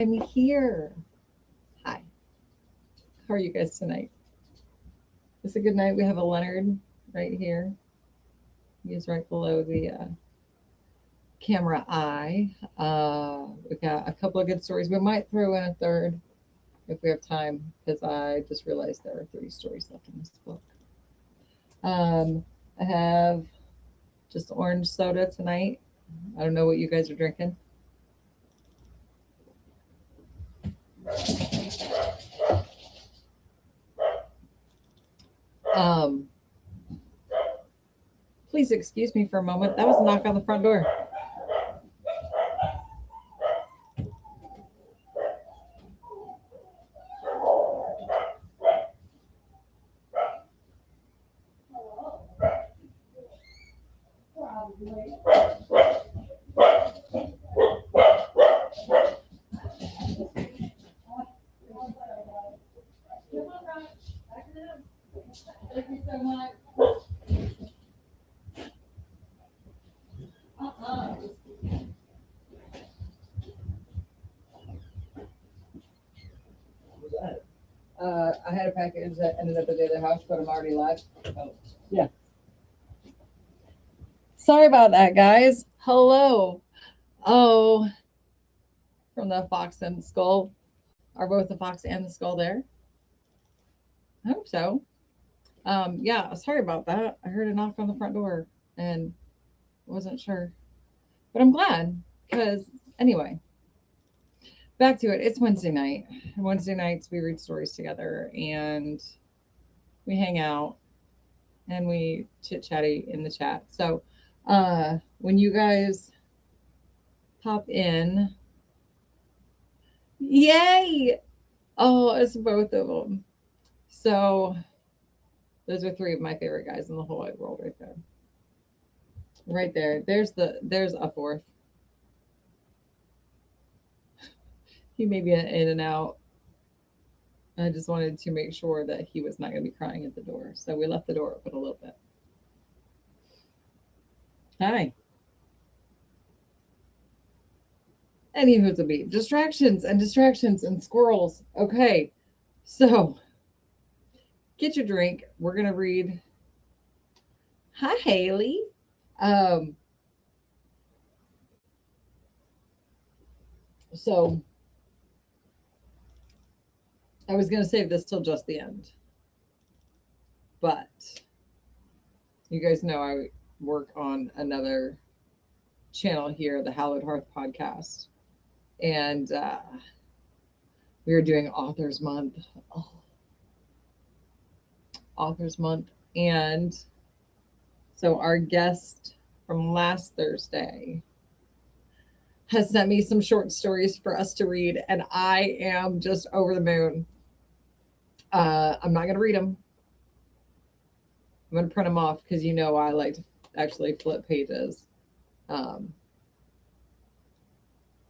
I'm here. Hi. How are you guys tonight? It's a good night. We have a Leonard right here. He's right below the camera eye. We got a couple of good stories. We might throw in a third if we have time, because I just realized there are 3 stories left in this book. I have just orange soda tonight. I don't know what you guys are drinking. Um, Please excuse me for a moment. That was a knock on the front door. Thank you so much. I had a package that ended up at the other house, but I'm already live. Oh, yeah. Sorry about that, guys. Hello. Oh, from the fox and skull. Are both the fox and the skull there? I hope so. Yeah, sorry about that. I heard a knock on the front door and wasn't sure. But I'm glad because, anyway, back to it. It's Wednesday night. Wednesday nights we read stories together and we hang out and we chit chatty in the chat. So when you guys pop in, yay! Oh, it's both of them. So those are 3 of my favorite guys in the whole wide world right there. Right there. There's a 4th. He may be in and out. I just wanted to make sure that he was not going to be crying at the door. So we left the door open a little bit. Hi. Anywho's a beat. Distractions and squirrels. Okay. So get your drink. We're going to read. Hi, Haley. So I was going to save this till just the end. But you guys know I work on another channel here, the Hallowed Hearth podcast. And we are doing Authors Month. Oh. Authors Month. And so our guest from last Thursday has sent me some short stories for us to read, and I am just over the moon. I'm not going to read them. I'm going to print them off because you know I like to actually flip pages.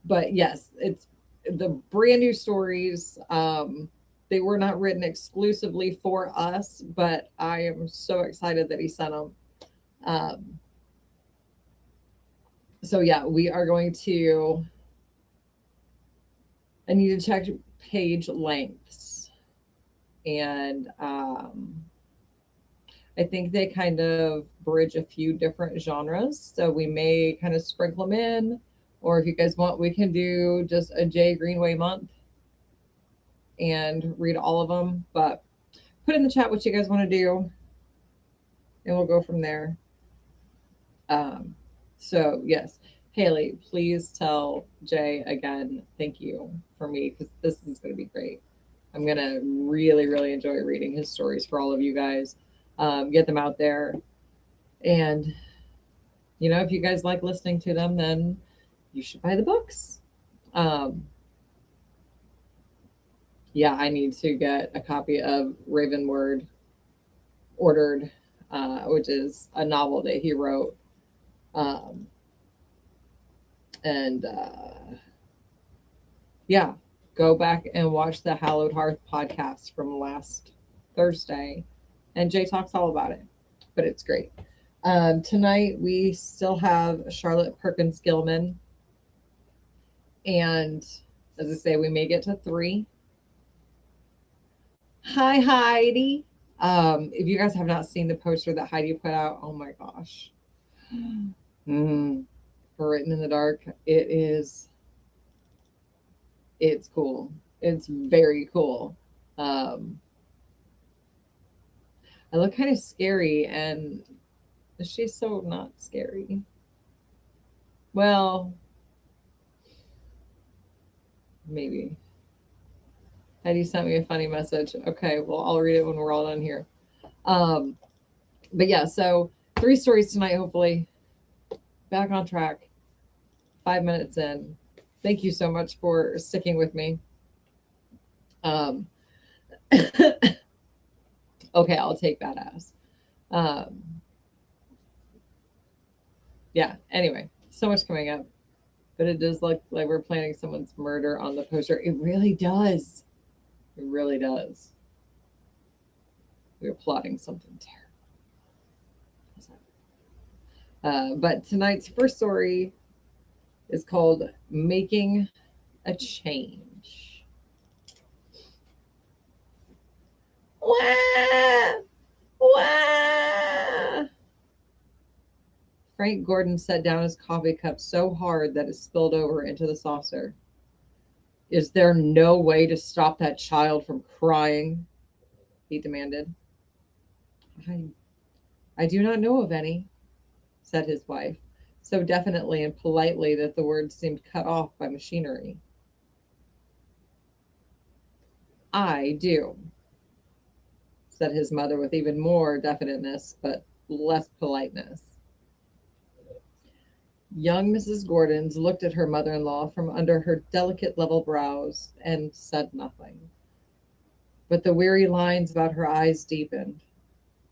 But yes, it's the brand new stories. They were not written exclusively for us, but I am so excited that he sent them. So yeah, we are going to, I need to check page lengths. And I think they kind of bridge a few different genres. So we may kind of sprinkle them in. Or if you guys want, we can do just a Jay Greenway month and read all of them. But put in the chat what you guys want to do, and we'll go from there. So yes, Haley, please tell Jay again, thank you for me, because this is going to be great. I'm going to really, really enjoy reading his stories for all of you guys. Get them out there. And, you know, if you guys like listening to them, then you should buy the books. Yeah, I need to get a copy of Raven Word ordered, which is a novel that he wrote. And yeah, go back and watch the Hallowed Hearth podcast from last Thursday. And Jay talks all about it, but it's great. Tonight we still have Charlotte Perkins Gilman. And As I say, we may get to 3. Hi, Heidi. If you guys have not seen the poster that Heidi put out, oh my gosh. For Written in the Dark, it's cool. It's very cool. I look kind of scary, and she's so not scary. Well, maybe. Heidi sent me a funny message. Okay, well, I'll read it when we're all done here. But yeah, so 3 stories tonight, hopefully. Back on track. 5 minutes in. Thank you so much for sticking with me. Okay, I'll take badass. Yeah, anyway, so much coming up. But it does look like we're planning someone's murder on the poster. It really does. It really does. We're plotting something terrible. But tonight's first story is called Making a Change. Wah! Wah! Frank Gordon set down his coffee cup so hard that it spilled over into the saucer. Is there no way to stop that child from crying? He demanded. I do not know of any, said his wife, so definitely and politely that the words seemed cut off by machinery. I do, said his mother with even more definiteness, but less politeness. Young Mrs. Gordons looked at her mother-in-law from under her delicate level brows and said nothing. But the weary lines about her eyes deepened.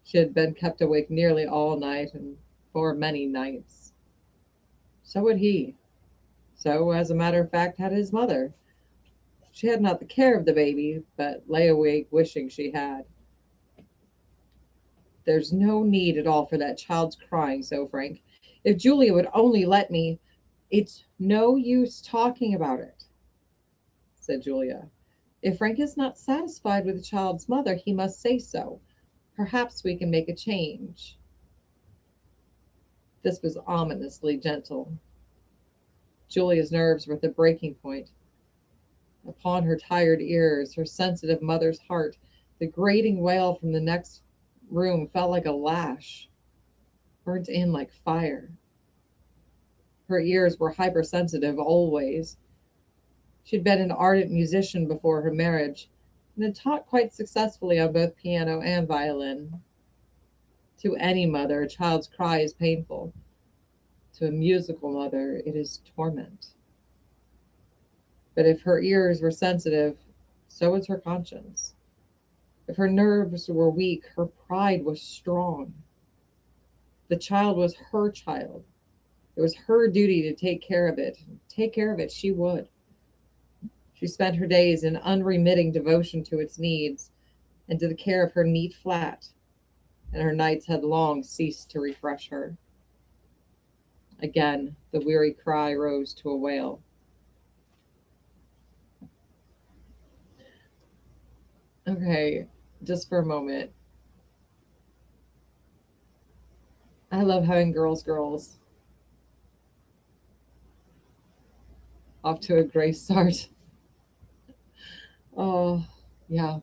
She had been kept awake nearly all night and for many nights. So had he. So, as a matter of fact, had his mother. She had not the care of the baby, but lay awake wishing she had. There's no need at all for that child's crying so, Frank. If Julia would only let me. It's no use talking about it, said Julia. If Frank is not satisfied with the child's mother, he must say so. Perhaps we can make a change. This was ominously gentle. Julia's nerves were at the breaking point. Upon her tired ears, her sensitive mother's heart, the grating wail from the next room fell like a lash, burnt in like fire. Her ears were hypersensitive always. She'd been an ardent musician before her marriage and had taught quite successfully on both piano and violin. To any mother, a child's cry is painful. To a musical mother, it is torment. But if her ears were sensitive, so was her conscience. If her nerves were weak, her pride was strong. The child was her child. It was her duty to take care of it. Take care of it she would. She spent her days in unremitting devotion to its needs and to the care of her neat flat, and her nights had long ceased to refresh her. Again, the weary cry rose to a wail. Okay, just for a moment. I love having girls. Off to a great start. Oh, yeah.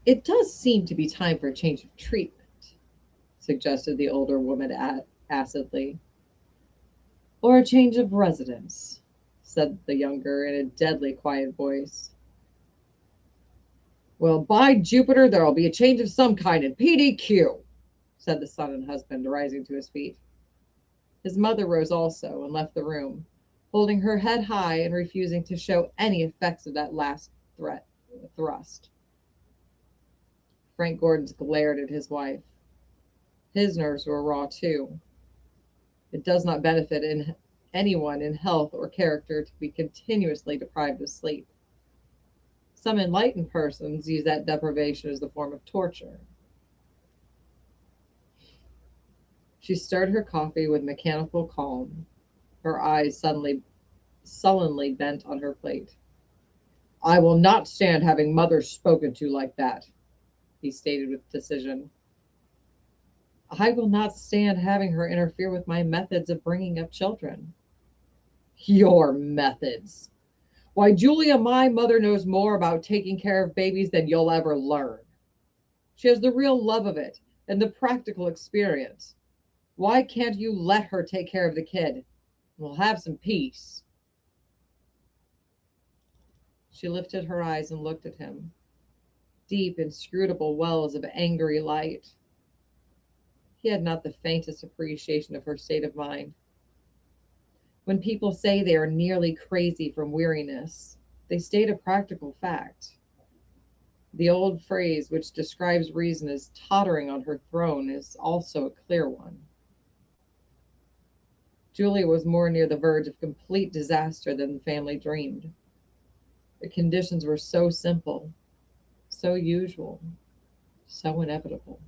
It does seem to be time for a change of treatment, suggested the older woman acidly. Or a change of residence, said the younger in a deadly quiet voice. Well, by Jupiter, there'll be a change of some kind in PDQ, said the son and husband, rising to his feet. His mother rose also and left the room, holding her head high and refusing to show any effects of that last thrust. Frank Gordon glared at his wife. His nerves were raw too. It does not benefit anyone in health or character to be continuously deprived of sleep. Some enlightened persons use that deprivation as a form of torture. She stirred her coffee with mechanical calm. her eyes sullenly bent on her plate. I will not stand having mother spoken to like that, he stated with decision. I will not stand having her interfere with my methods of bringing up children. Your methods. Why, Julia, my mother knows more about taking care of babies than you'll ever learn. She has the real love of it and the practical experience. Why can't you let her take care of the kid? We'll have some peace. She lifted her eyes and looked at him, deep, inscrutable wells of angry light. He had not the faintest appreciation of her state of mind. When people say they are nearly crazy from weariness, they state a practical fact. The old phrase which describes reason as tottering on her throne is also a clear one. Julia was more near the verge of complete disaster than the family dreamed. The conditions were so simple, so usual, so inevitable.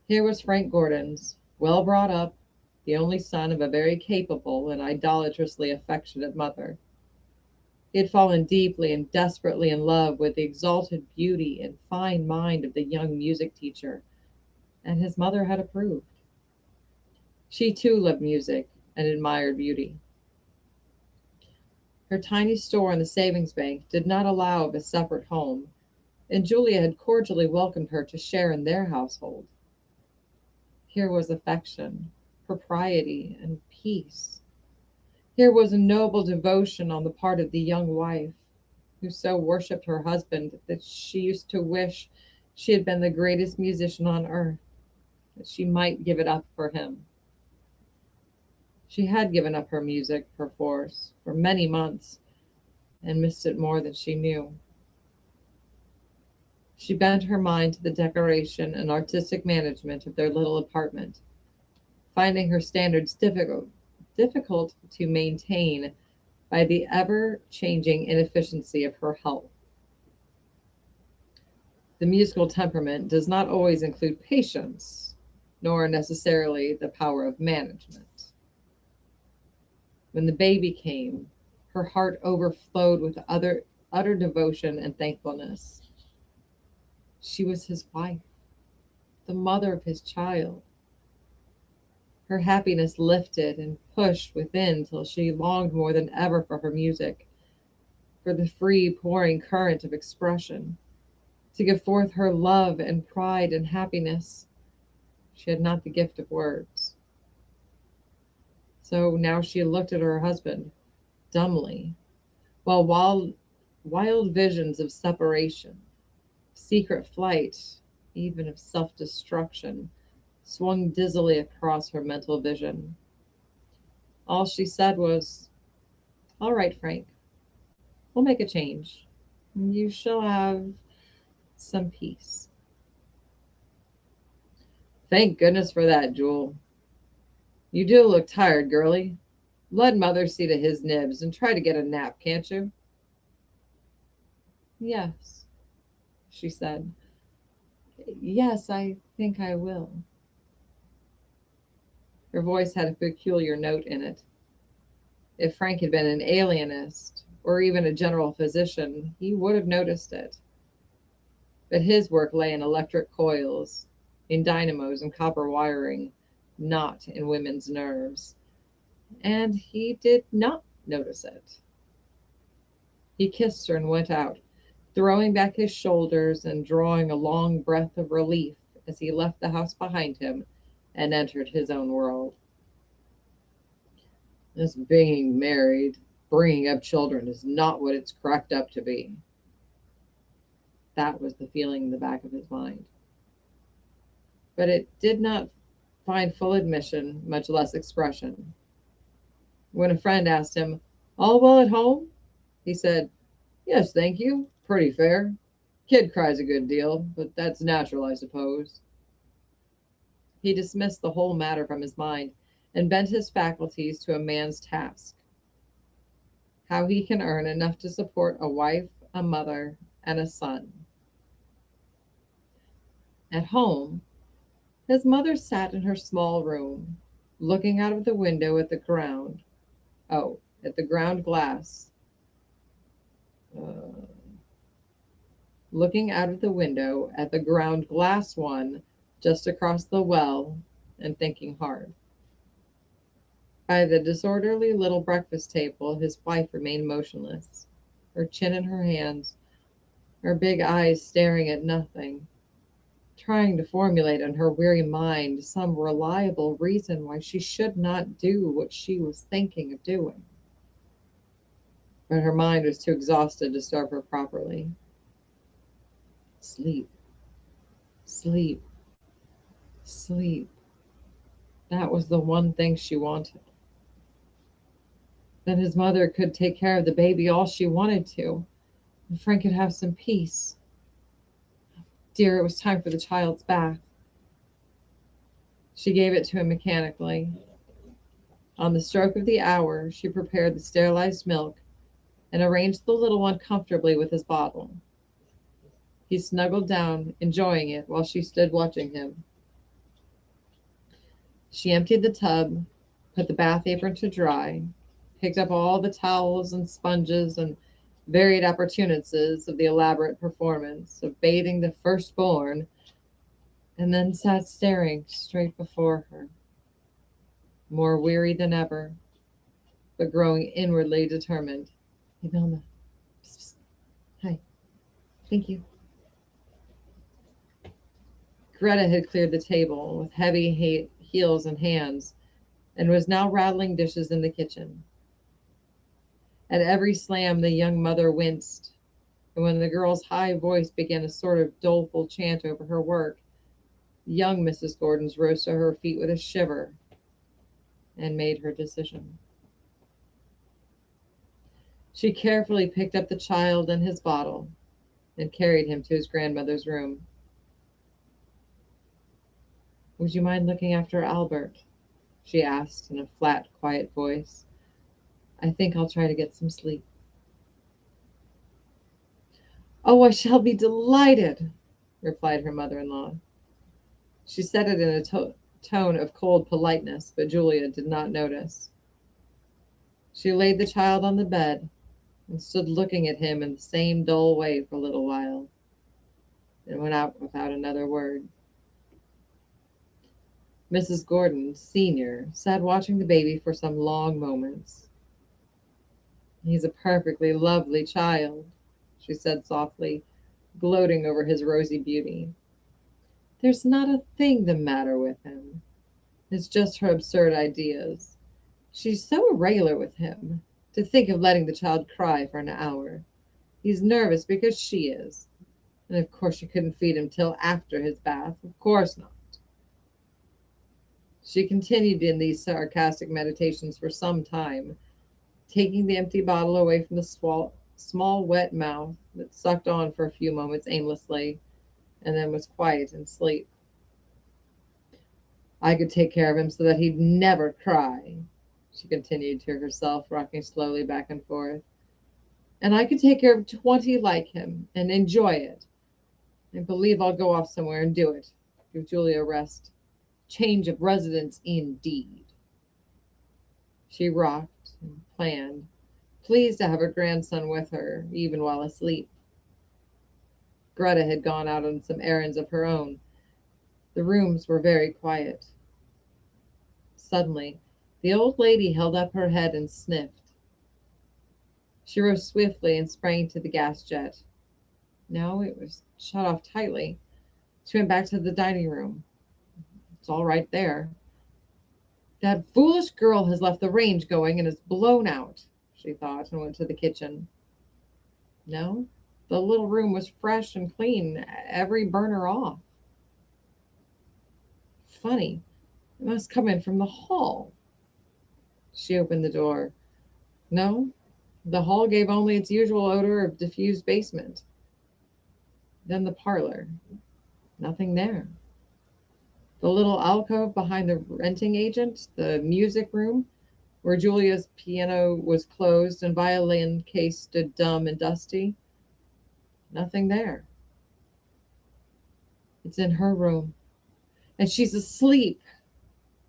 Here was Frank Gordon's, well brought up, the only son of a very capable and idolatrously affectionate mother. He had fallen deeply and desperately in love with the exalted beauty and fine mind of the young music teacher, and his mother had approved. She too loved music and admired beauty. Her tiny store in the savings bank did not allow of a separate home, and Julia had cordially welcomed her to share in their household. Here was affection, propriety, and peace. Here was a noble devotion on the part of the young wife, who so worshipped her husband that she used to wish she had been the greatest musician on earth, that she might give it up for him. She had given up her music, perforce, for many months, and missed it more than she knew. She bent her mind to the decoration and artistic management of their little apartment, finding her standards difficult to maintain by the ever-changing inefficiency of her health. The musical temperament does not always include patience, nor necessarily the power of management. When the baby came, her heart overflowed with utter devotion and thankfulness. She was his wife, the mother of his child. Her happiness lifted and pushed within till she longed more than ever for her music, for the free pouring current of expression, to give forth her love and pride and happiness. She had not the gift of words. So now she looked at her husband dumbly, while wild visions of separation, secret flight, even of self-destruction, swung dizzily across her mental vision. All she said was, "All right, Frank, we'll make a change. You shall have some peace." Thank goodness for that, Jewel. You do look tired, girlie. Let mother see to his nibs and try to get a nap, can't you? Yes, she said. Yes, I think I will. Her voice had a peculiar note in it. If Frank had been an alienist, or even a general physician, he would have noticed it. But his work lay in electric coils, in dynamos and copper wiring, not in women's nerves. And he did not notice it. He kissed her and went out, throwing back his shoulders and drawing a long breath of relief as he left the house behind him and entered his own world. This being married, bringing up children is not what it's cracked up to be. That was the feeling in the back of his mind. But it did not find full admission, much less expression. When a friend asked him, "All well at home?" he said, "Yes, thank you. Pretty fair. Kid cries a good deal, but that's natural, I suppose." He dismissed the whole matter from his mind and bent his faculties to a man's task. How he can earn enough to support a wife, a mother, and a son. At home, his mother sat in her small room, looking out of the window at the ground. Oh, at the ground glass. Uh, Looking out of the window at the ground glass one just across the well and thinking hard. By the disorderly little breakfast table, his wife remained motionless, her chin in her hands, her big eyes staring at nothing, trying to formulate in her weary mind some reliable reason why she should not do what she was thinking of doing. But her mind was too exhausted to serve her properly. Sleep, sleep, sleep. That was the one thing she wanted. Then his mother could take care of the baby all she wanted to, and Frank could have some peace. Dear, it was time for the child's bath. She gave it to him mechanically. On the stroke of the hour, she prepared the sterilized milk and arranged the little one comfortably with his bottle. He snuggled down, enjoying it, while she stood watching him. She emptied the tub, put the bath apron to dry, picked up all the towels and sponges and varied opportunities of the elaborate performance of bathing the firstborn, and then sat staring straight before her, more weary than ever, but growing inwardly determined. Hey, Velma. Psst, psst. Hi. Thank you. Greta had cleared the table with heavy heels and hands and was now rattling dishes in the kitchen. At every slam, the young mother winced, and when the girl's high voice began a sort of doleful chant over her work, young Mrs. Gordon's rose to her feet with a shiver and made her decision. She carefully picked up the child and his bottle and carried him to his grandmother's room. Would you mind looking after Albert? She asked in a flat, quiet voice. I think I'll try to get some sleep. Oh, I shall be delighted, replied her mother-in-law. She said it in a tone of cold politeness, but Julia did not notice. She laid the child on the bed and stood looking at him in the same dull way for a little while, and went out without another word. Mrs. Gordon, Sr., sat watching the baby for some long moments. He's a perfectly lovely child, she said softly, gloating over his rosy beauty. There's not a thing the matter with him. It's just her absurd ideas. She's so irregular with him. To think of letting the child cry for an hour. He's nervous because she is. And of course she couldn't feed him till after his bath. Of course not. She continued in these sarcastic meditations for some time, taking the empty bottle away from the small wet mouth that sucked on for a few moments aimlessly, and then was quiet in sleep. I could take care of him so that he'd never cry, she continued to herself, rocking slowly back and forth. And I could take care of 20 like him and enjoy it. I believe I'll go off somewhere and do it. Give Julia a rest. Change of residence indeed. She rocked and planned, pleased to have her grandson with her, even while asleep. Greta had gone out on some errands of her own. The rooms were very quiet. Suddenly, the old lady held up her head and sniffed. She rose swiftly and sprang to the gas jet. No, it was shut off tightly. She went back to the dining room. It's all right there. That foolish girl has left the range going and is blown out, she thought, and went to the kitchen. No, the little room was fresh and clean, every burner off. Funny, it must come in from the hall. She opened the door. No, the hall gave only its usual odor of diffused basement. Then the parlor. Nothing there. The little alcove behind the renting agent, the music room, where Julia's piano was closed and violin case stood dumb and dusty. Nothing there. It's in her room, and she's asleep,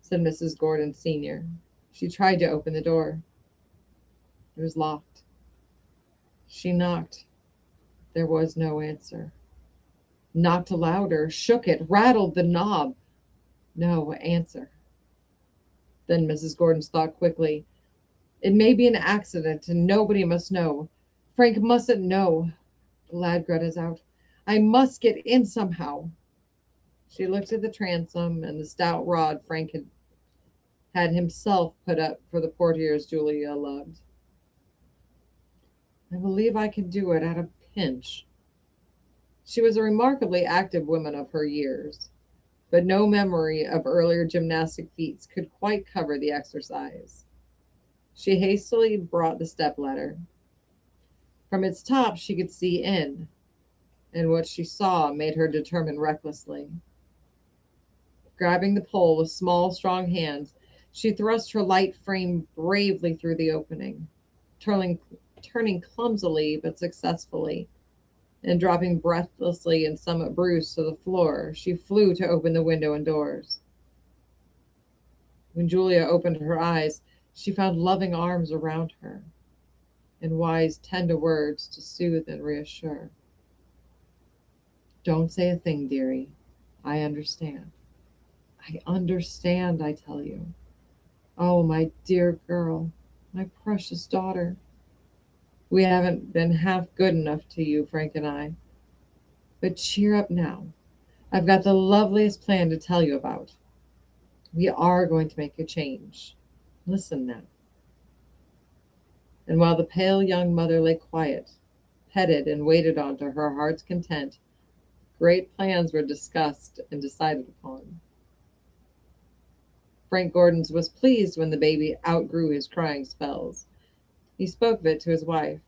said Mrs. Gordon Sr. She tried to open the door. It was locked. She knocked. There was no answer. Knocked louder, shook it, rattled the knob. No answer. Then Mrs. Gordon thought quickly, it may be an accident, and nobody must know. Frank mustn't know. Glad Greta's out. I must get in somehow. She looked at the transom and the stout rod Frank had himself put up for the portieres Julia loved. I believe I can do it at a pinch. She was a remarkably active woman of her years, but no memory of earlier gymnastic feats could quite cover the exercise. She hastily brought the stepladder. From its top she could see in, and what she saw made her determine recklessly. Grabbing the pole with small, strong hands, she thrust her light frame bravely through the opening, turning clumsily but successfully, and dropping breathlessly and somewhat bruised to the floor, she flew to open the window and doors. When Julia opened her eyes, she found loving arms around her and wise, tender words to soothe and reassure. Don't say a thing, dearie. I understand. I understand, I tell you. Oh, my dear girl, my precious daughter. We haven't been half good enough to you, Frank and I. But cheer up now. I've got the loveliest plan to tell you about. We are going to make a change. Listen now. And while the pale young mother lay quiet, petted and waited on to her heart's content, great plans were discussed and decided upon. Frank Gordon was pleased when the baby outgrew his crying spells. He spoke of it to his wife.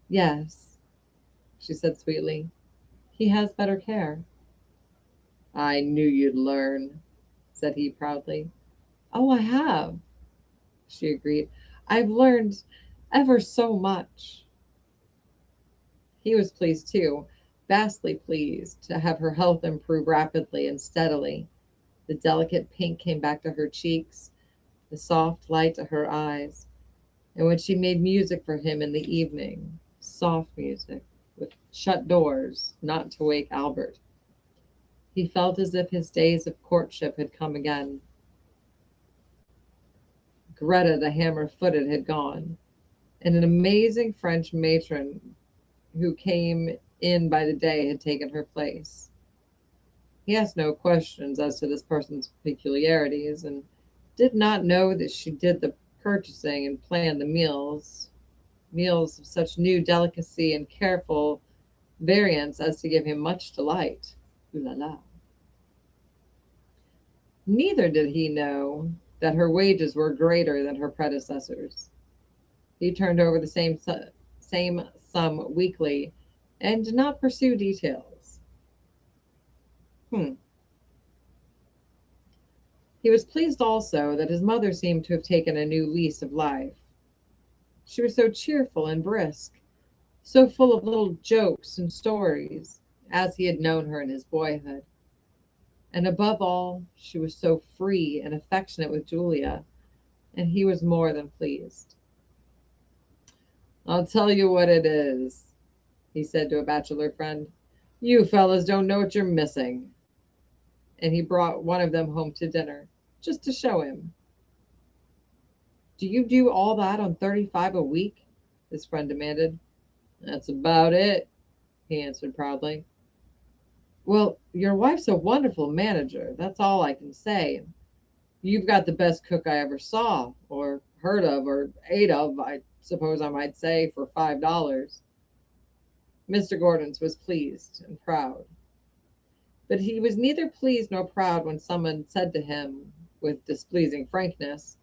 Yes, she said sweetly. He has better care. I knew you'd learn, said he proudly. Oh, I have, she agreed. I've learned ever so much. He was pleased too, vastly pleased to have her health improve rapidly and steadily. The delicate pink came back to her cheeks, the soft light to her eyes. And when she made music for him in the evening, soft music, with shut doors, not to wake Albert, he felt as if his days of courtship had come again. Greta, the hammer-footed, had gone, and an amazing French matron who came in by the day had taken her place. He asked no questions as to this person's peculiarities, and did not know that she did the purchasing and planned the meals of such new delicacy and careful variance as to give him much delight. Ooh la la. Neither did he know that her wages were greater than her predecessors. He turned over the same sum weekly and did not pursue details. He was pleased also that his mother seemed to have taken a new lease of life. She was so cheerful and brisk, so full of little jokes and stories, as he had known her in his boyhood. And above all, she was so free and affectionate with Julia, and he was more than pleased. I'll tell you what it is, he said to a bachelor friend. You fellas don't know what you're missing. And he brought one of them home to dinner, just to show him. Do you do all that on 35 a week? His friend demanded. That's about it, he answered proudly. Well, your wife's a wonderful manager. That's all I can say. You've got the best cook I ever saw, or heard of, or ate of, I suppose I might say, for $5. Mr. Gordon's was pleased and proud. But he was neither pleased nor proud when someone said to him, with displeasing frankness,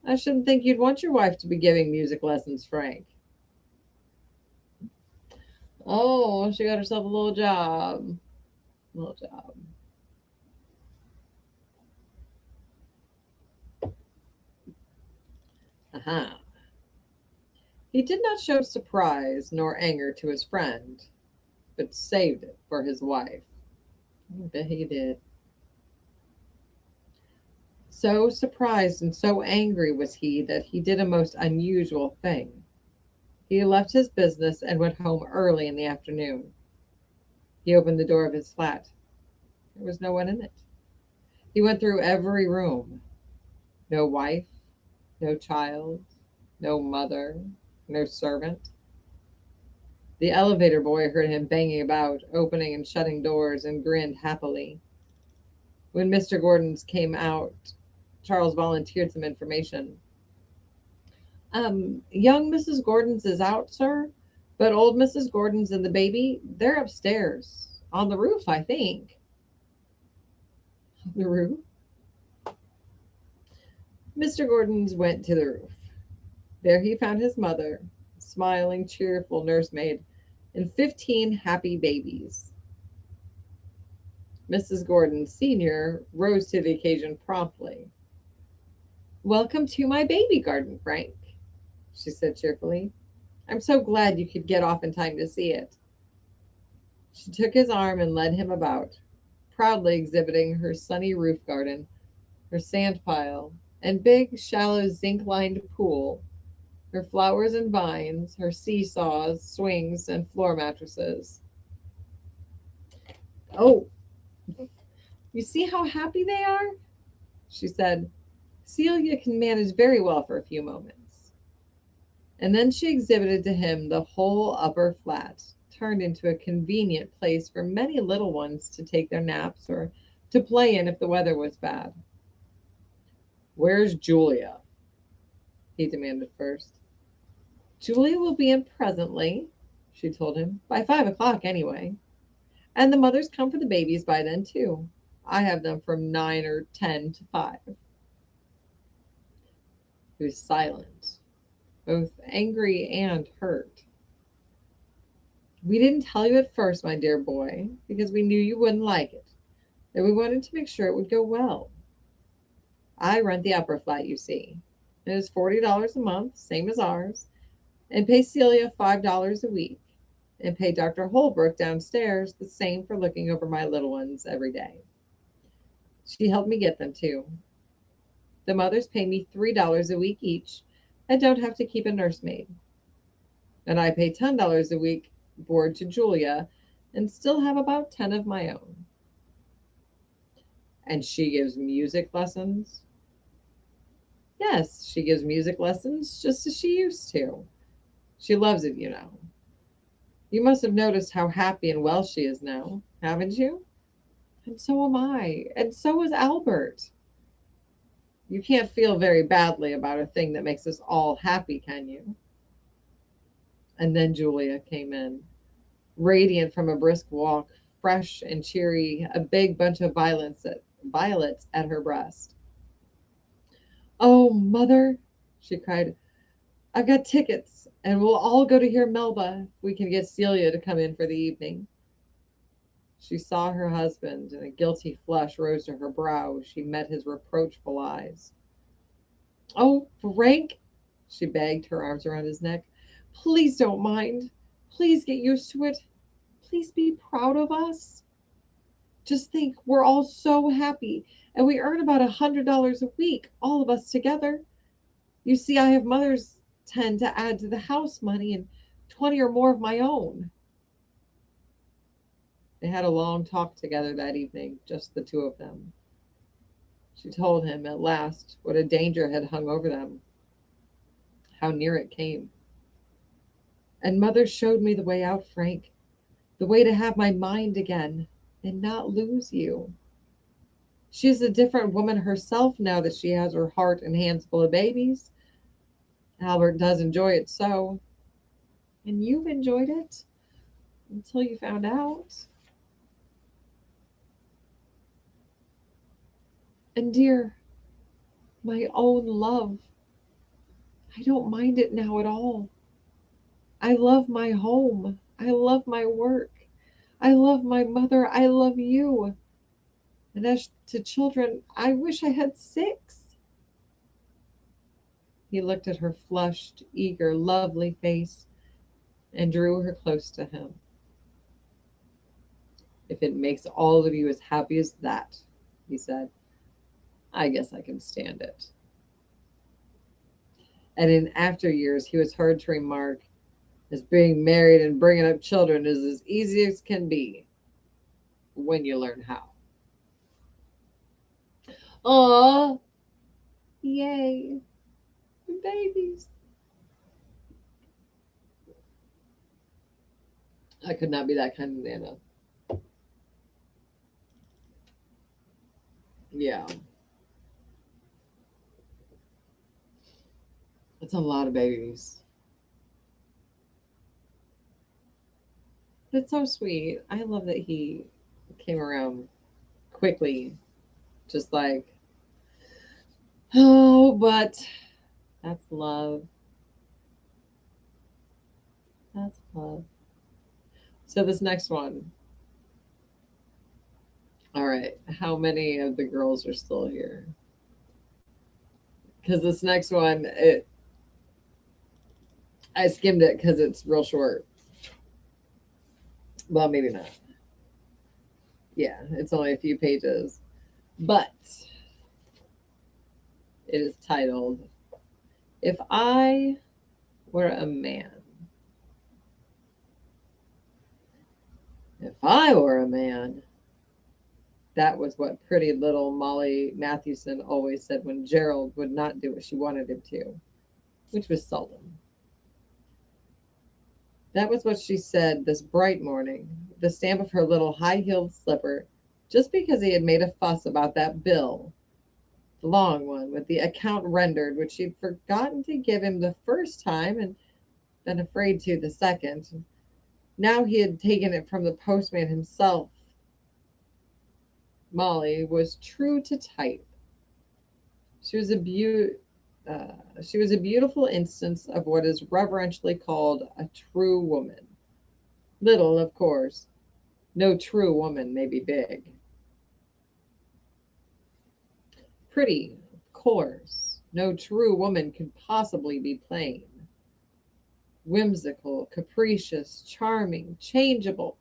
I shouldn't think you'd want your wife to be giving music lessons, Frank. Oh, she got herself a little job. Aha. He did not show surprise nor anger to his friend, but saved it for his wife. I bet he did. So surprised and so angry was he that he did a most unusual thing. He left his business and went home early in the afternoon. He opened the door of his flat. There was no one in it. He went through every room. No wife, no child, no mother, no servant. The elevator boy heard him banging about, opening and shutting doors, and grinned happily. When Mr. Gordon's came out, Charles volunteered some information. Young Mrs. Gordon's is out, sir, but old Mrs. Gordon's and the baby, they're upstairs. On the roof, I think. The roof? Mr. Gordon's went to the roof. There he found his mother, a smiling, cheerful nursemaid, and 15 happy babies. Mrs. Gordon Sr. rose to the occasion promptly. "Welcome to my baby garden, Frank," she said cheerfully. "I'm so glad you could get off in time to see it." She took his arm and led him about, proudly exhibiting her sunny roof garden, her sand pile, and big, shallow, zinc-lined pool, her flowers and vines, her seesaws, swings, and floor mattresses. "Oh, you see how happy they are?" she said. "Celia can manage very well for a few moments." And then she exhibited to him the whole upper flat, turned into a convenient place for many little ones to take their naps or to play in if the weather was bad. "Where's Julia?" he demanded first. "Julia will be in presently," she told him, "by 5 o'clock anyway. And the mothers come for the babies by then, too. I have them from 9 or 10 to 5. He was silent, both angry and hurt. "We didn't tell you at first, my dear boy, because we knew you wouldn't like it, and we wanted to make sure it would go well. I rent the upper flat, you see. It is $40 a month, same as ours, and pay Celia $5 a week, and pay Dr. Holbrook downstairs the same for looking over my little ones every day. She helped me get them, too. The mothers pay me $3 a week each. I don't have to keep a nursemaid. And I pay $10 a week board to Julia and still have about 10 of my own." "And she gives music lessons?" "Yes, she gives music lessons just as she used to. She loves it, you know. You must have noticed how happy and well she is now, haven't you? And so am I, and so is Albert. You can't feel very badly about a thing that makes us all happy, can you?" And then Julia came in, radiant from a brisk walk, fresh and cheery, a big bunch of violets at her breast. "Oh, Mother," she cried, "I've got tickets, and we'll all go to hear Melba if we can get Celia to come in for the evening." She saw her husband, and a guilty flush rose to her brow as she met his reproachful eyes. "Oh, Frank," she begged, her arms around his neck, "please don't mind. Please get used to it. Please be proud of us. Just think, we're all so happy, and we earn about $100 a week, all of us together. You see, I have Mother's 10 to add to the house money and 20 or more of my own." They had a long talk together that evening, just the two of them. She told him at last what a danger had hung over them, how near it came. "And Mother showed me the way out, Frank, the way to have my mind again and not lose you. She's a different woman herself now that she has her heart and hands full of babies. Albert does enjoy it so. And you've enjoyed it until you found out. And dear, my own love, I don't mind it now at all. I love my home. I love my work. I love my mother. I love you. And as to children, I wish I had 6. He looked at her flushed, eager, lovely face and drew her close to him. "If it makes all of you as happy as that," he said, I guess I can stand it. And in after years, he was heard to remark, as being married and bringing up children is as easy as can be when you learn how. Aw, yay, babies. I could not be that kind of Nana. Yeah, it's a lot of babies. It's so sweet. I love that he came around quickly, just like, oh, but that's love. That's love. So this next one. All right. How many of the girls are still here? Because this next one, I skimmed it because it's real short. Well, maybe not. Yeah, it's only a few pages. But it is titled, If I Were a Man. If I were a man, that was what pretty little Molly Mathewson always said when Gerald would not do what she wanted him to, which was seldom. That was what she said this bright morning, the stamp of her little high-heeled slipper, just because he had made a fuss about that bill, the long one with the account rendered, which she'd forgotten to give him the first time and been afraid to the second. Now he had taken it from the postman himself. Molly was true to type. She was a she was a beautiful instance of what is reverentially called a true woman. Little, of course. No true woman may be big. Pretty, of course. No true woman could possibly be plain. Whimsical, capricious, charming, changeable,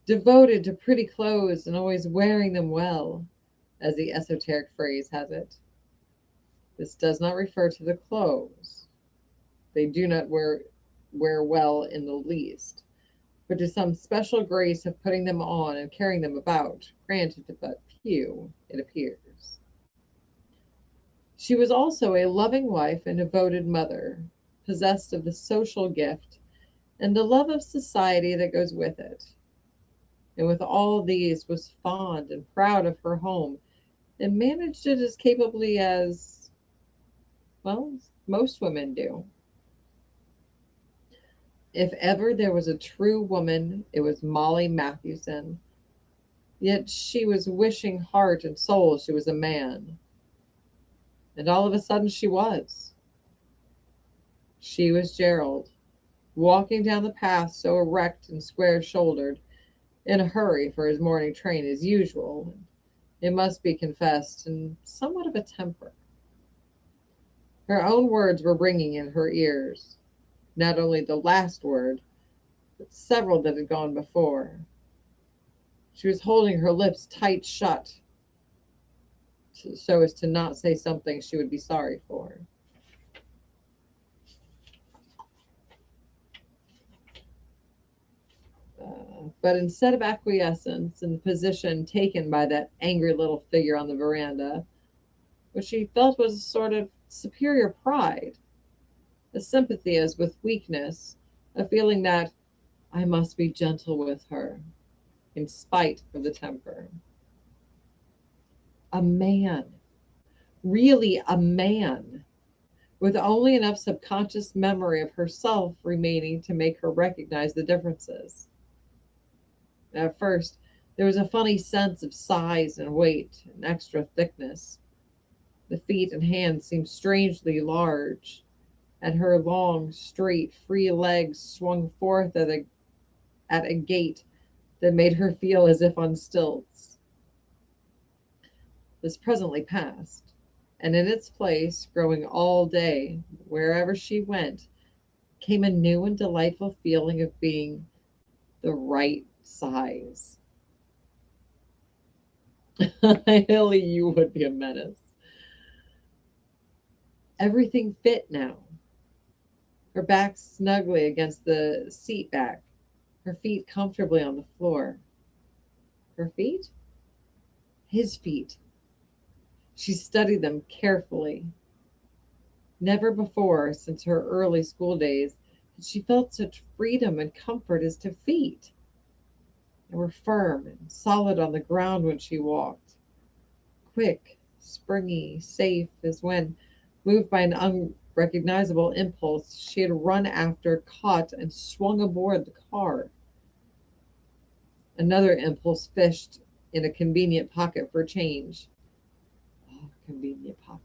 devoted to pretty clothes and always wearing them well, as the esoteric phrase has it. This does not refer to the clothes. They do not wear well in the least, but to some special grace of putting them on and carrying them about, granted to but few, it appears. She was also a loving wife and devoted mother, possessed of the social gift and the love of society that goes with it. And with all these was fond and proud of her home and managed it as capably as, well, most women do. If ever there was a true woman, it was Molly Mathewson. Yet she was wishing heart and soul she was a man. And all of a sudden she was. She was Gerald, walking down the path so erect and square shouldered, in a hurry for his morning train as usual. It must be confessed, in somewhat of a temper. Her own words were ringing in her ears, not only the last word, but several that had gone before. She was holding her lips tight shut so as to not say something she would be sorry for. But instead of acquiescence in the position taken by that angry little figure on the veranda, what she felt was a sort of superior pride, a sympathy as with weakness, a feeling that I must be gentle with her, in spite of the temper. A man, really a man, with only enough subconscious memory of herself remaining to make her recognize the differences. At first, there was a funny sense of size and weight and extra thickness. The feet and hands seemed strangely large, and her long, straight, free legs swung forth at a gait that made her feel as if on stilts. This presently passed, and in its place, growing all day, wherever she went, came a new and delightful feeling of being the right size. Hilly, you would be a menace. Everything fit now. Her back snugly against the seat back, her feet comfortably on the floor. Her feet? His feet. She studied them carefully. Never before, since her early school days, had she felt such freedom and comfort as to feet. They were firm and solid on the ground when she walked, quick, springy, safe, as when, moved by an unrecognizable impulse, she had run after, caught, and swung aboard the car. Another impulse fished in a convenient pocket for change. Oh, convenient pocket.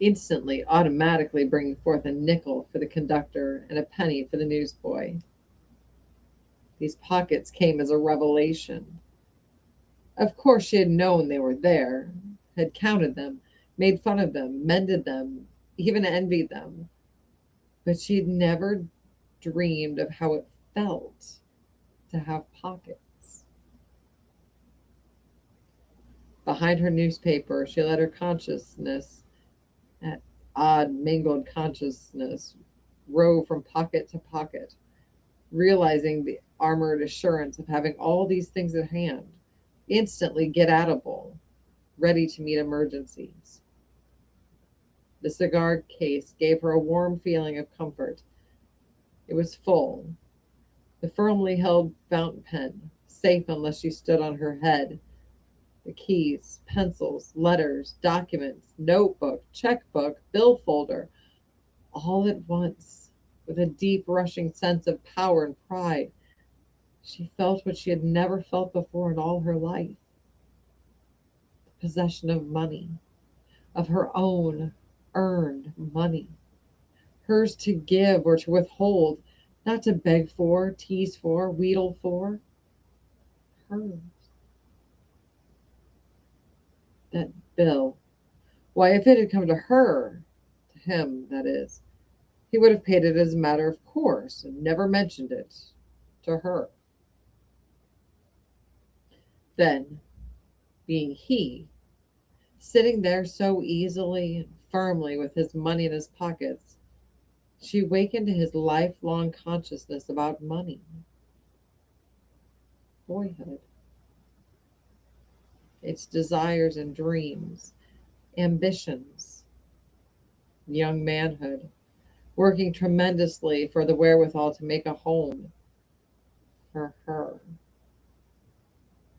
Instantly, automatically bringing forth a nickel for the conductor and a penny for the newsboy. These pockets came as a revelation. Of course, she had known they were there, had counted them, made fun of them, mended them, even envied them. But she had never dreamed of how it felt to have pockets. Behind her newspaper, she let her consciousness, that odd, mingled consciousness, rove from pocket to pocket, realizing the armored assurance of having all these things at hand, instantly get-outable, ready to meet emergencies. The cigar case gave her a warm feeling of comfort. It was full. The firmly held fountain pen, safe unless she stood on her head. The keys, pencils, letters, documents, notebook, checkbook, bill folder, all at once, with a deep rushing sense of power and pride. She felt what she had never felt before in all her life. The possession of money, of her own earned money. Hers to give or to withhold, not to beg for, tease for, wheedle for. Hers. That bill. Why, if it had come to her, to him, that is, he would have paid it as a matter of course and never mentioned it to her. Then, being he, sitting there so easily and firmly with his money in his pockets, she wakened to his lifelong consciousness about money. Boyhood. Its desires and dreams, ambitions. Young manhood, working tremendously for the wherewithal to make a home for her.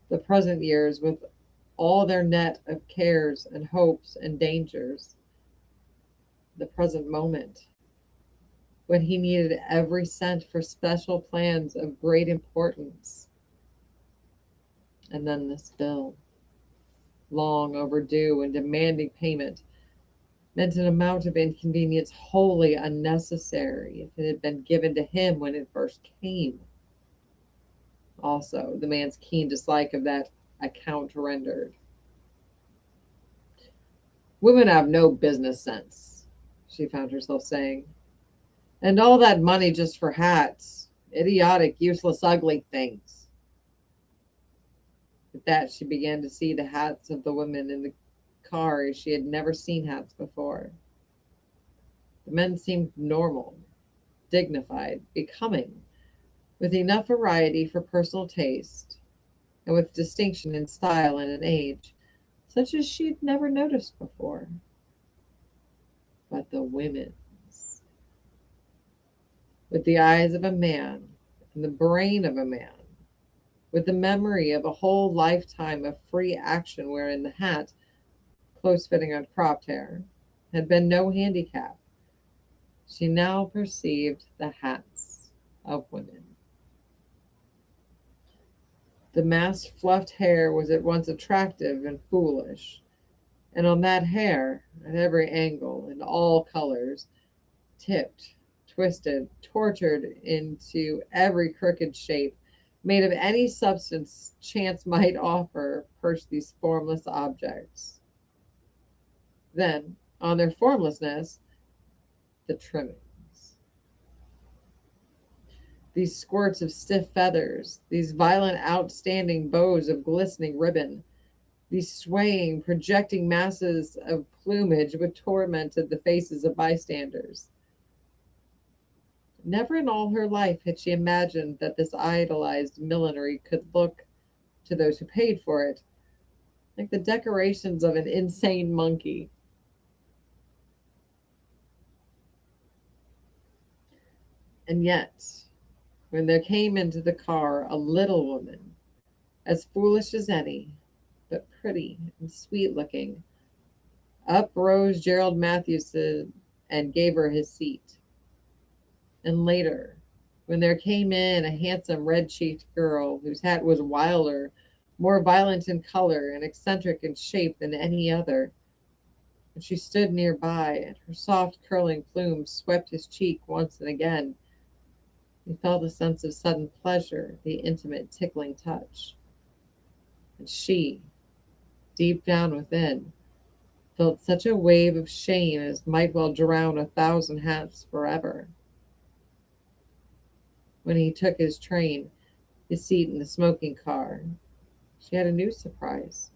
The present years, with all their net of cares and hopes and dangers. The present moment, when he needed every cent for special plans of great importance. And then this bill, long overdue and demanding payment, meant an amount of inconvenience wholly unnecessary if it had been given to him when it first came. Also, the man's keen dislike of that account rendered. Women have no business sense, she found herself saying. And all that money just for hats. Idiotic, useless, ugly things. With that, she began to see the hats of the women in the car as she had never seen hats before. The men seemed normal, dignified, becoming, with enough variety for personal taste, and with distinction in style and in age, such as she'd never noticed before. But the women's, with the eyes of a man and the brain of a man, with the memory of a whole lifetime of free action wherein the hat, close fitting on cropped hair, had been no handicap, she now perceived the hats of women. The massed fluffed hair was at once attractive and foolish, and on that hair, at every angle, in all colors, tipped, twisted, tortured into every crooked shape, made of any substance chance might offer, perched these formless objects. Then, on their formlessness, the trimmings. These squirts of stiff feathers, these violent outstanding bows of glistening ribbon, These swaying, projecting masses of plumage would tormented the faces of bystanders. Never in all her life had she imagined that this idolized millinery could look, to those who paid for it, like the decorations of an insane monkey. And yet, when there came into the car a little woman, as foolish as any, but pretty and sweet looking, up rose Gerald Matthewson and gave her his seat. And later, when there came in a handsome red cheeked girl whose hat was wilder, more violent in color, and eccentric in shape than any other, and she stood nearby, and her soft curling plumes swept his cheek once and again, he felt a sense of sudden pleasure, the intimate tickling touch. And she, deep down within, felt such a wave of shame as might well drown 1,000 hats forever. When he took his train, his seat in the smoking car, she had a new surprise.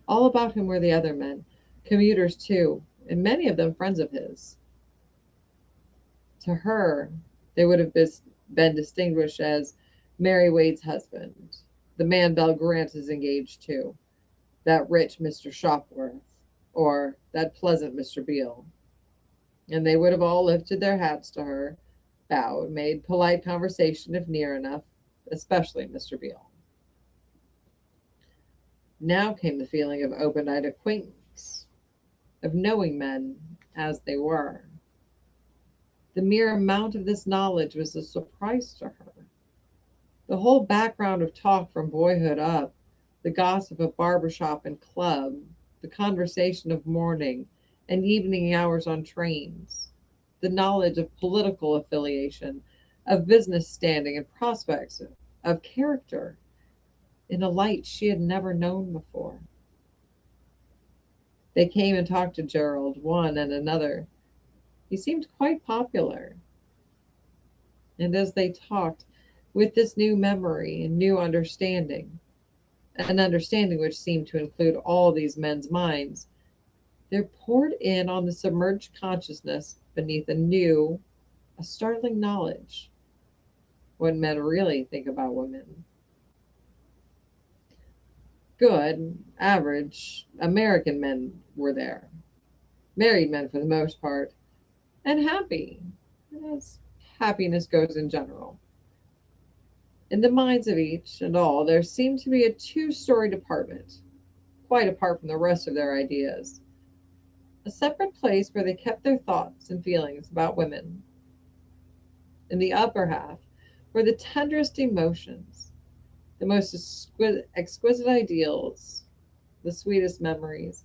All about him were the other men, commuters too, and many of them friends of his. To her, they would have been distinguished as Mary Wade's husband, the man Belle Grant is engaged to, that rich Mr. Shopworth, or that pleasant Mr. Beale. And they would have all lifted their hats to her, bowed, made polite conversation if near enough, especially Mr. Beale. Now came the feeling of open-eyed acquaintance, of knowing men as they were. The mere amount of this knowledge was a surprise to her. The whole background of talk from boyhood up, the gossip of barbershop and club, the conversation of morning and evening hours on trains, the knowledge of political affiliation, of business standing and prospects, of character, in a light she had never known before. They came and talked to Gerald, one and another. He seemed quite popular. And as they talked, with this new memory and new understanding, an understanding which seemed to include all these men's minds, there poured in on the submerged consciousness beneath a startling knowledge, what men really think about women. Good, average American men were there, married men for the most part, and happy, as happiness goes in general. In the minds of each and all, there seemed to be a two-story department, quite apart from the rest of their ideas, a separate place where they kept their thoughts and feelings about women. In the upper half were the tenderest emotions, the most exquisite ideals, the sweetest memories,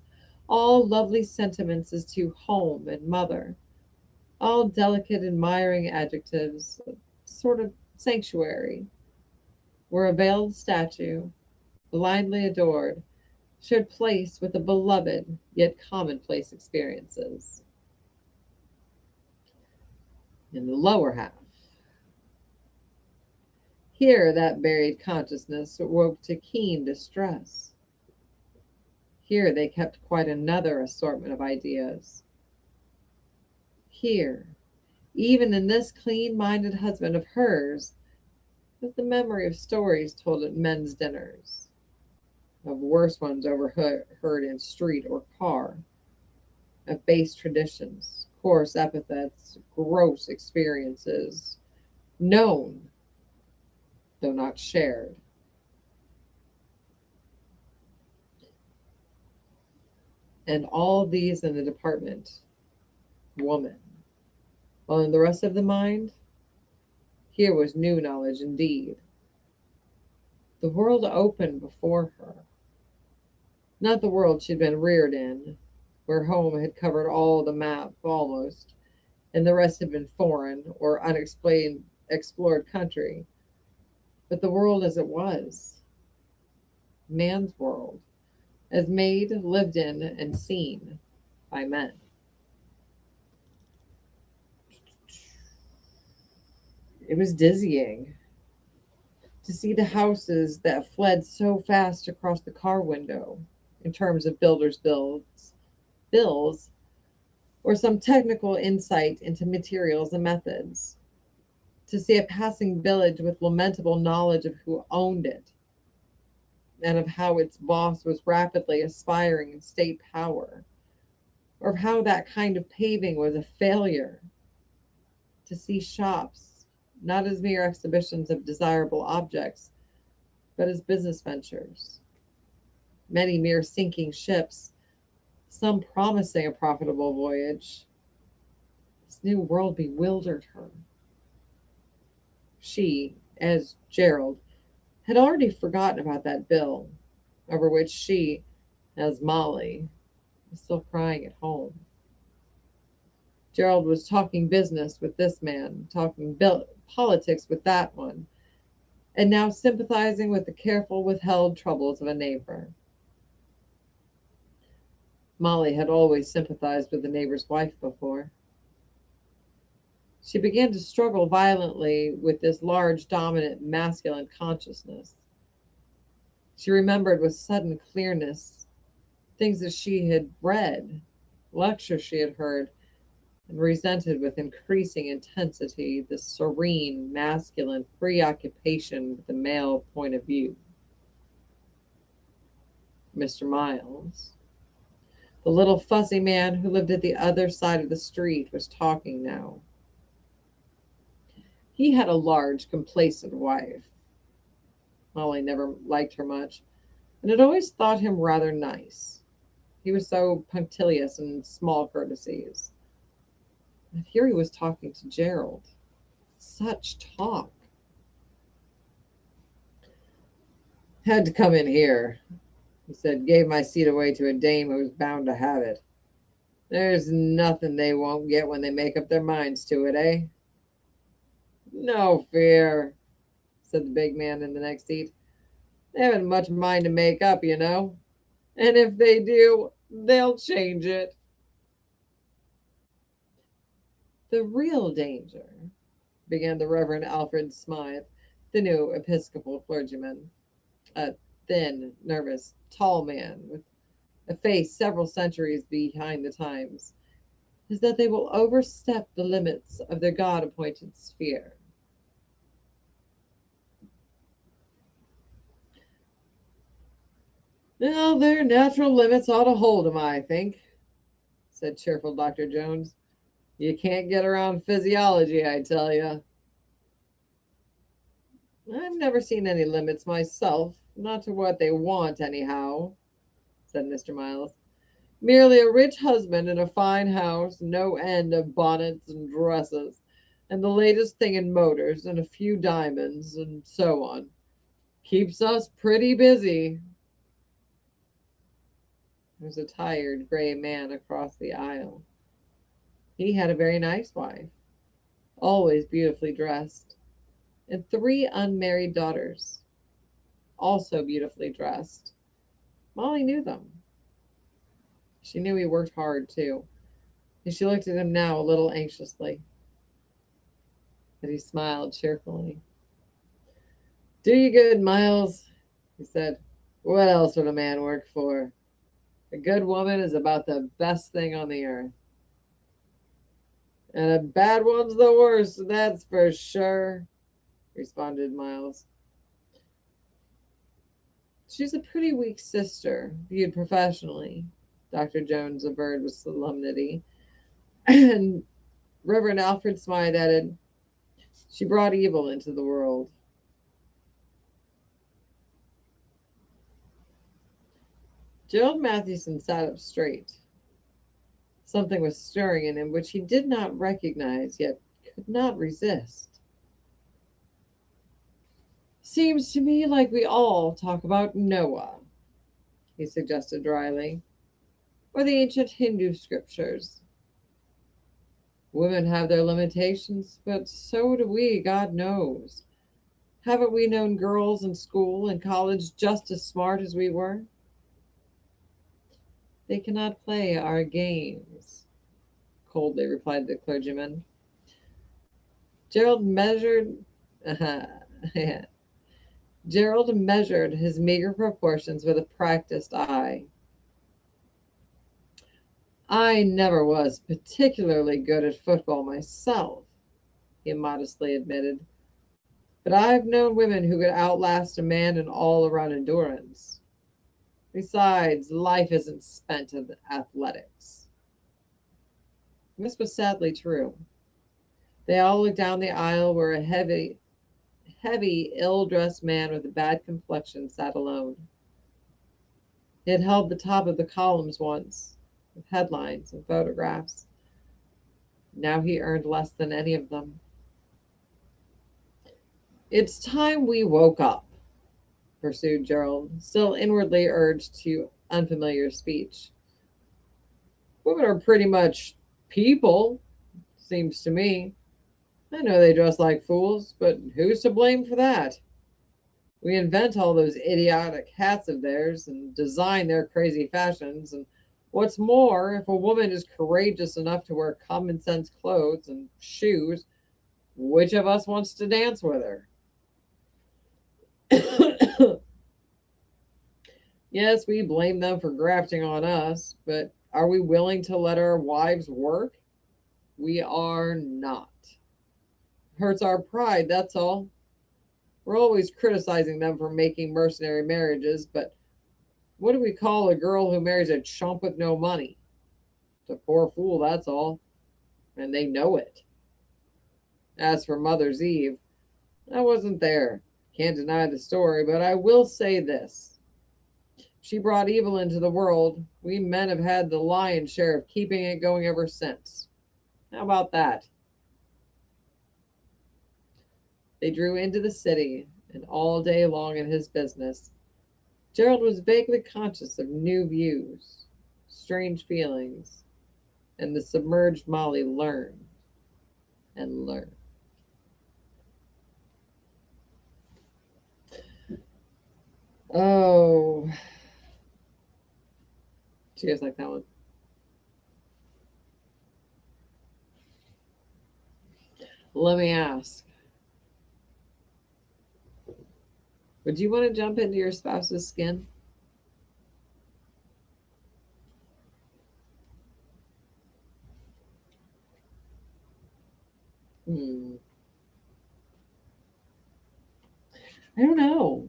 all lovely sentiments as to home and mother, all delicate, admiring adjectives, a sort of sanctuary, where a veiled statue, blindly adored, shared place with the beloved yet commonplace experiences. In the lower half, here that buried consciousness woke to keen distress. Here they kept quite another assortment of ideas. Here, even in this clean-minded husband of hers, was the memory of stories told at men's dinners, of worse ones overheard in street or car, of base traditions, coarse epithets, gross experiences, known, though not shared. And all these in the department, woman. While in the rest of the mind, here was new knowledge indeed. The world opened before her. Not the world she'd been reared in, where home had covered all the map almost, and the rest had been foreign or unexplained explored country, but the world as it was, man's world, as made, lived in, and seen by men. It was dizzying. to see the houses that fled so fast across the car window in terms of builders' bills, or some technical insight into materials and methods, to see a passing village with lamentable knowledge of who owned it and of how its boss was rapidly aspiring in state power, or of how that kind of paving was a failure, to see shops not as mere exhibitions of desirable objects, but as business ventures, many mere sinking ships, some promising a profitable voyage. This new world bewildered her. She, as Gerald, had already forgotten about that bill, over which she, as Molly, was still crying at home. Gerald was talking business with this man, talking politics with that one, and now sympathizing with the careful withheld troubles of a neighbor. Molly had always sympathized with the neighbor's wife before. She began to struggle violently with this large, dominant, masculine consciousness. She remembered with sudden clearness things that she had read, lectures she had heard, and resented with increasing intensity the serene, masculine preoccupation with the male point of view. Mr. Miles, the little fuzzy man who lived at the other side of the street, was talking now. He had a large, complacent wife. Molly never liked her much, and had always thought him rather nice. He was so punctilious in small courtesies. And here he was talking to Gerald. Such talk. Had to come in here, he said. Gave my seat away to a dame who was bound to have it. There's nothing they won't get when they make up their minds to it, eh? No fear, said the big man in the next seat. They haven't much mind to make up, you know. And if they do, they'll change it. The real danger, began the Reverend Alfred Smythe, the new Episcopal clergyman, a thin, nervous, tall man with a face several centuries behind the times, is that they will overstep the limits of their God-appointed sphere. Well, their natural limits ought to hold 'em, I think, said cheerful Dr. Jones. You can't get around physiology, I tell you. I've never seen any limits myself, not to what they want, anyhow, said Mr. Miles. Merely a rich husband in a fine house, no end of bonnets and dresses, and the latest thing in motors, and a few diamonds, and so on. Keeps us pretty busy. There was a tired, gray man across the aisle. He had a very nice wife, always beautifully dressed, and 3 unmarried daughters, also beautifully dressed. Molly knew them. She knew he worked hard, too, and she looked at him now a little anxiously. But he smiled cheerfully. Do you good, Miles, he said. What else would a man work for? A good woman is about the best thing on the earth. And a bad one's the worst, that's for sure, responded Miles. She's a pretty weak sister, viewed professionally, Dr. Jones averred with solemnity. And Reverend Alfred Smythe added, she brought evil into the world. Gerald Mathewson sat up straight. Something was stirring in him which he did not recognize, yet could not resist. Seems to me like we all talk about Noah, he suggested dryly, or the ancient Hindu scriptures. Women have their limitations, but so do we, God knows. Haven't we known girls in school and college just as smart as we were? They cannot play our games, coldly replied the clergyman. Gerald measured Gerald measured his meager proportions with a practiced eye. I never was particularly good at football myself, he modestly admitted, but I've known women who could outlast a man in all around endurance. Besides, life isn't spent in athletics. This was sadly true. They all looked down the aisle where a heavy, ill-dressed man with a bad complexion sat alone. He had held the top of the columns once, with headlines and photographs. Now he earned less than any of them. It's time we woke up, pursued Gerald, still inwardly urged to unfamiliar speech. Women are pretty much people, seems to me. I know they dress like fools, but who's to blame for that? We invent all those idiotic hats of theirs and design their crazy fashions. And what's more, if a woman is courageous enough to wear common sense clothes and shoes, which of us wants to dance with her? Yes, we blame them for grafting on us, but are we willing to let our wives work? We are not. Hurts our pride, that's all. We're always criticizing them for making mercenary marriages, but what do we call a girl who marries a chump with no money? It's a poor fool, that's all. And they know it. As for Mother's Eve, I wasn't there. Can't deny the story, but I will say this. She brought evil into the world. We men have had the lion's share of keeping it going ever since. How about that? They drew into the city, and all day long in his business, Gerald was vaguely conscious of new views, strange feelings, and the submerged Molly learned and learned. Oh, do you guys like that one? Let me ask. Would you want to jump into your spouse's skin? Hmm. I don't know.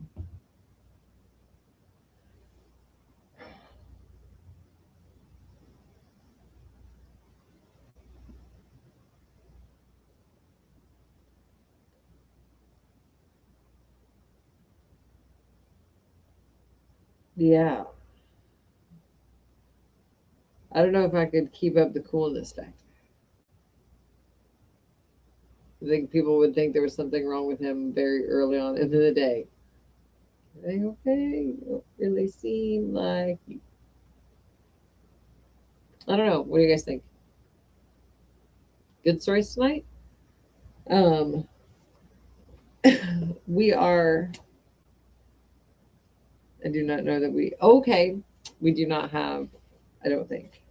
Yeah. I don't know if I could keep up the coolness factor. I think people would think there was something wrong with him very early on in the day. Are they okay? You don't really seem like. I don't know. What do you guys think? Good stories tonight? Um, we are. I do not know that we. Okay, we do not have. I don't think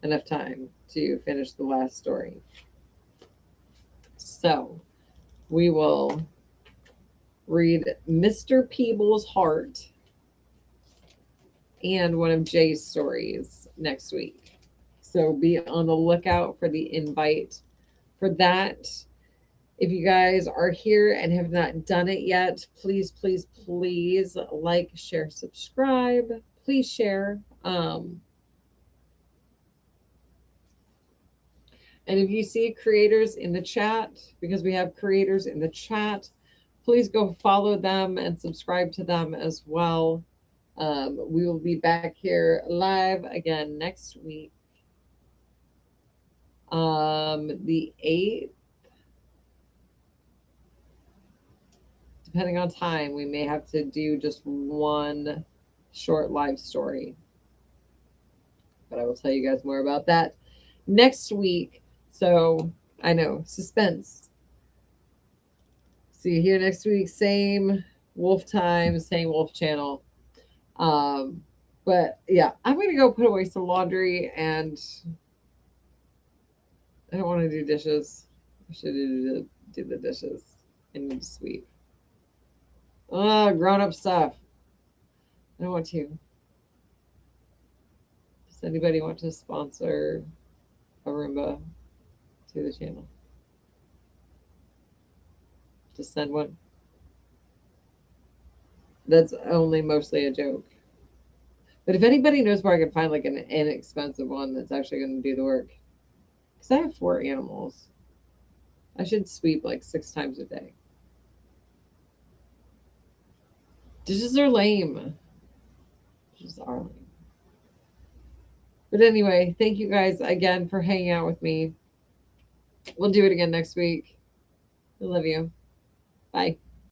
enough time to finish the last story. So we will read Mr. Peebles' Heart and one of Jay's stories next week. So be on the lookout for the invite for that. If you guys are here and have not done it yet, please, please, please like, share, subscribe. Please share. And if you see creators in the chat, because we have creators in the chat, please go follow them and subscribe to them as well. We will be back here live again next week. The 8th, depending on time, we may have to do just one short live story. But I will tell you guys more about that next week. So I know, suspense. See you here next week. Same wolf time, same wolf channel. But yeah, I'm gonna go put away some laundry, and I don't want to do dishes. I should do the dishes. I need to sweep. Grown-up stuff. I don't want to. Does anybody want to sponsor a Roomba to the channel? Just send one. That's only mostly a joke. But if anybody knows where I can find like an inexpensive one that's actually going to do the work, because I have 4 animals, I should sweep like 6 times a day. Dishes are lame. Dishes are lame. But anyway, thank you guys again for hanging out with me. We'll do it again next week. I love you. Bye.